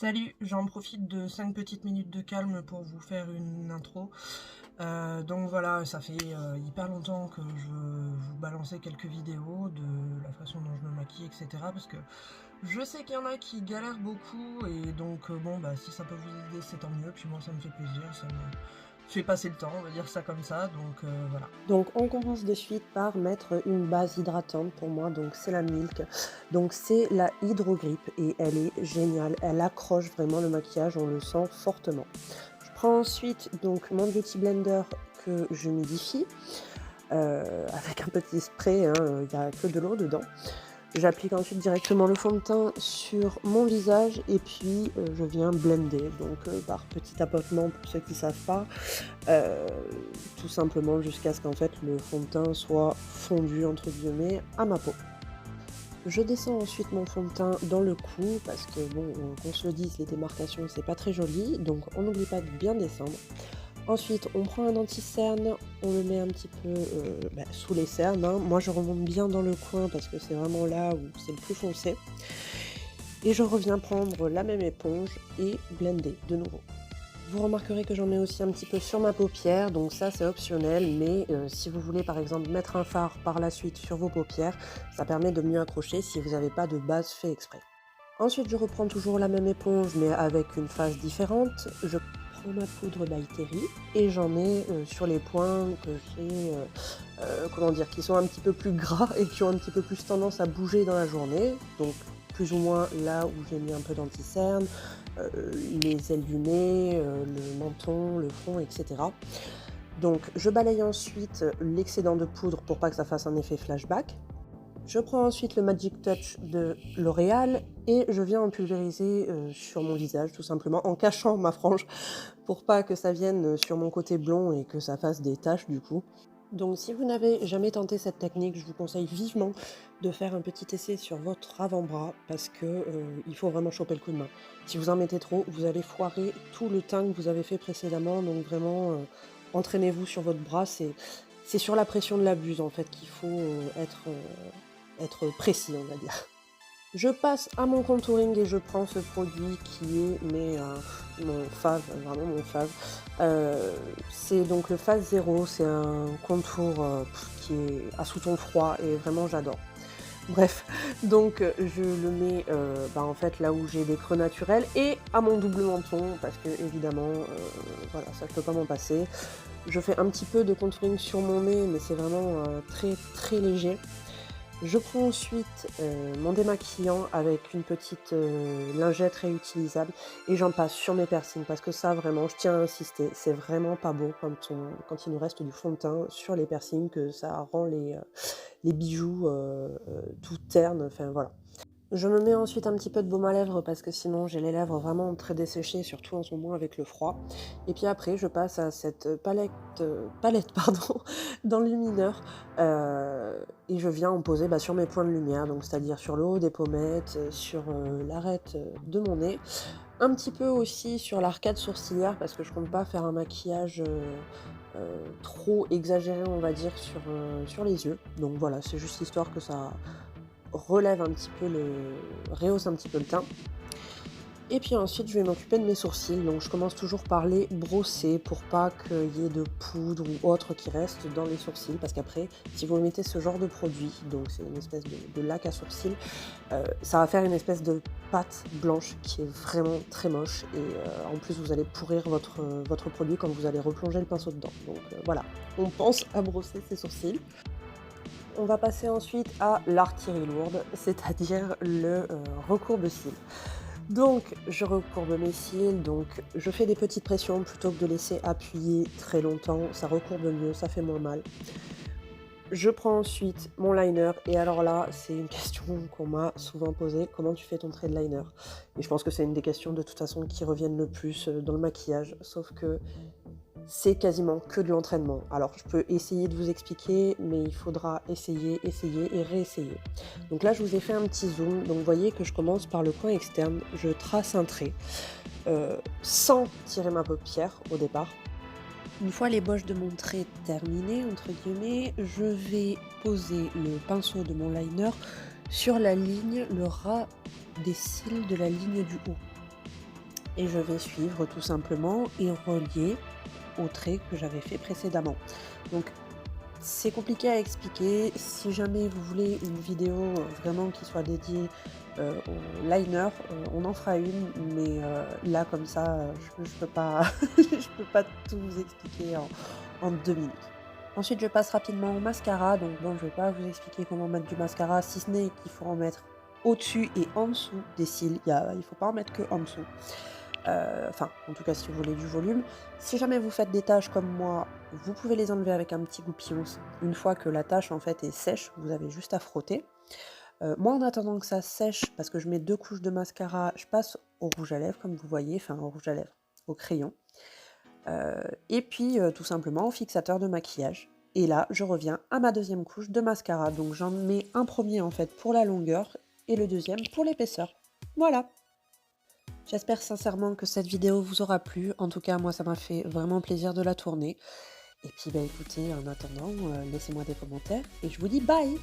Salut, j'en profite de 5 petites minutes de calme pour vous faire une intro. Donc voilà, ça fait hyper longtemps que je veux vous balancer quelques vidéos de la façon dont je me maquille, etc. Parce que je sais qu'il y en a qui galèrent beaucoup et donc bon bah si ça peut vous aider c'est tant mieux. Puis moi ça me fait plaisir, ça me fait passer le temps, on va dire ça comme ça. Donc voilà. Donc on commence de suite par mettre une base hydratante pour moi, donc c'est la Milk. Donc c'est la Hydro Grip et elle est géniale, elle accroche vraiment le maquillage, on le sent fortement. Je prends ensuite donc mon Beauty Blender que je humidifie avec un petit spray, il n'y a que de l'eau dedans. J'applique ensuite directement le fond de teint sur mon visage et puis je viens blender, donc par petit tapotement pour ceux qui ne savent pas, euh, tout simplement jusqu'à ce qu'en fait le fond de teint soit fondu entre guillemets à ma peau. Je descends ensuite mon fond de teint dans le cou parce que bon, qu'on se le dise, les démarcations c'est pas très joli, donc on n'oublie pas de bien descendre. Ensuite, on prend un anti-cerne, on le met un petit peu sous les cernes. Moi, je remonte bien dans le coin parce que c'est vraiment là où c'est le plus foncé. Et je reviens prendre la même éponge et blender de nouveau. Vous remarquerez que j'en mets aussi un petit peu sur ma paupière, donc ça c'est optionnel, mais si vous voulez par exemple mettre un fard par la suite sur vos paupières, ça permet de mieux accrocher si vous n'avez pas de base fait exprès. Ensuite, je reprends toujours la même éponge, mais avec une phase différente. Je prends ma poudre by Terry et j'en mets sur les points que j'ai, qui sont un petit peu plus gras et qui ont un petit peu plus tendance à bouger dans la journée. Donc, plus ou moins là où j'ai mis un peu d'anti-cerne, les ailes du nez, le menton, le front, etc. Donc, je balaye ensuite l'excédent de poudre pour pas que ça fasse un effet flashback. Je prends ensuite le Magic Touch de L'Oréal et je viens en pulvériser sur mon visage tout simplement en cachant ma frange pour pas que ça vienne sur mon côté blond et que ça fasse des taches du coup. Donc si vous n'avez jamais tenté cette technique, je vous conseille vivement de faire un petit essai sur votre avant-bras parce que il faut vraiment choper le coup de main. Si vous en mettez trop, vous allez foirer tout le teint que vous avez fait précédemment, donc vraiment entraînez-vous sur votre bras, c'est sur la pression de la buse en fait qu'il faut être précis, on va dire. Je passe à mon contouring et je prends ce produit qui est mon fave, vraiment mon fave. C'est donc le Phase Zero, c'est un contour qui est à sous-ton froid et vraiment j'adore. Bref, donc je le mets en fait là où j'ai des creux naturels et à mon double menton parce que évidemment, voilà, ça je peux pas m'en passer. Je fais un petit peu de contouring sur mon nez mais c'est vraiment très très léger. Je prends ensuite mon démaquillant avec une petite lingette réutilisable et j'en passe sur mes piercings parce que ça vraiment, je tiens à insister, c'est vraiment pas beau quand il nous reste du fond de teint sur les piercings, que ça rend les bijoux tout ternes, enfin voilà. Je me mets ensuite un petit peu de baume à lèvres parce que sinon j'ai les lèvres vraiment très desséchées, surtout en ce moment avec le froid. Et puis après, je passe à cette palette pardon, d'enlumineur et je viens en poser sur mes points de lumière, donc c'est-à-dire sur le haut des pommettes, sur l'arête de mon nez, un petit peu aussi sur l'arcade sourcilière parce que je compte pas faire un maquillage trop exagéré, on va dire, sur les yeux. Donc voilà, c'est juste histoire que ça relève un petit peu rehausse un petit peu le teint. Et puis ensuite je vais m'occuper de mes sourcils, donc je commence toujours par les brosser pour pas qu'il y ait de poudre ou autre qui reste dans les sourcils, parce qu'après si vous mettez ce genre de produit, donc c'est une espèce de lac à sourcils, ça va faire une espèce de pâte blanche qui est vraiment très moche et en plus vous allez pourrir votre produit quand vous allez replonger le pinceau dedans. Donc voilà, on pense à brosser ses sourcils. On va passer ensuite à l'artillerie lourde, c'est-à-dire le recourbe-cils. Donc je recourbe mes cils, donc je fais des petites pressions plutôt que de laisser appuyer très longtemps, ça recourbe mieux, ça fait moins mal. Je prends ensuite mon liner et alors là, c'est une question qu'on m'a souvent posée, comment tu fais ton trait de liner? Et je pense que c'est une des questions de toute façon qui reviennent le plus dans le maquillage, sauf que c'est quasiment que de l'entraînement. Alors je peux essayer de vous expliquer, mais il faudra essayer et réessayer. Donc là je vous ai fait un petit zoom, donc vous voyez que je commence par le coin externe, je trace un trait sans tirer ma paupière au départ. Une fois l'ébauche de mon trait terminée, entre guillemets, je vais poser le pinceau de mon liner sur la ligne, le ras des cils de la ligne du haut. et je vais suivre tout simplement et relier au trait que j'avais fait précédemment. Donc c'est compliqué à expliquer. Si jamais vous voulez une vidéo vraiment qui soit dédiée au liner, on en fera une, mais là comme ça, je peux pas, je peux pas tout vous expliquer en 2 minutes. Ensuite, je passe rapidement au mascara. Donc bon, je vais pas vous expliquer comment mettre du mascara, si ce n'est qu'il faut en mettre au-dessus et en dessous des cils. Il faut pas en mettre que en dessous. Enfin, en tout cas, si vous voulez du volume. Si jamais vous faites des taches comme moi, vous pouvez les enlever avec un petit goupillon. Une fois que la tache en fait est sèche, vous avez juste à frotter. Moi, en attendant que ça sèche, parce que je mets 2 couches de mascara, je passe au rouge à lèvres, comme vous voyez, enfin au rouge à lèvres, au crayon. Et puis, tout simplement au fixateur de maquillage. Et là, je reviens à ma deuxième couche de mascara. Donc j'en mets un premier en fait pour la longueur et le deuxième pour l'épaisseur. Voilà! J'espère sincèrement que cette vidéo vous aura plu. En tout cas, moi, ça m'a fait vraiment plaisir de la tourner. Et puis, bah, écoutez, en attendant, laissez-moi des commentaires et je vous dis bye!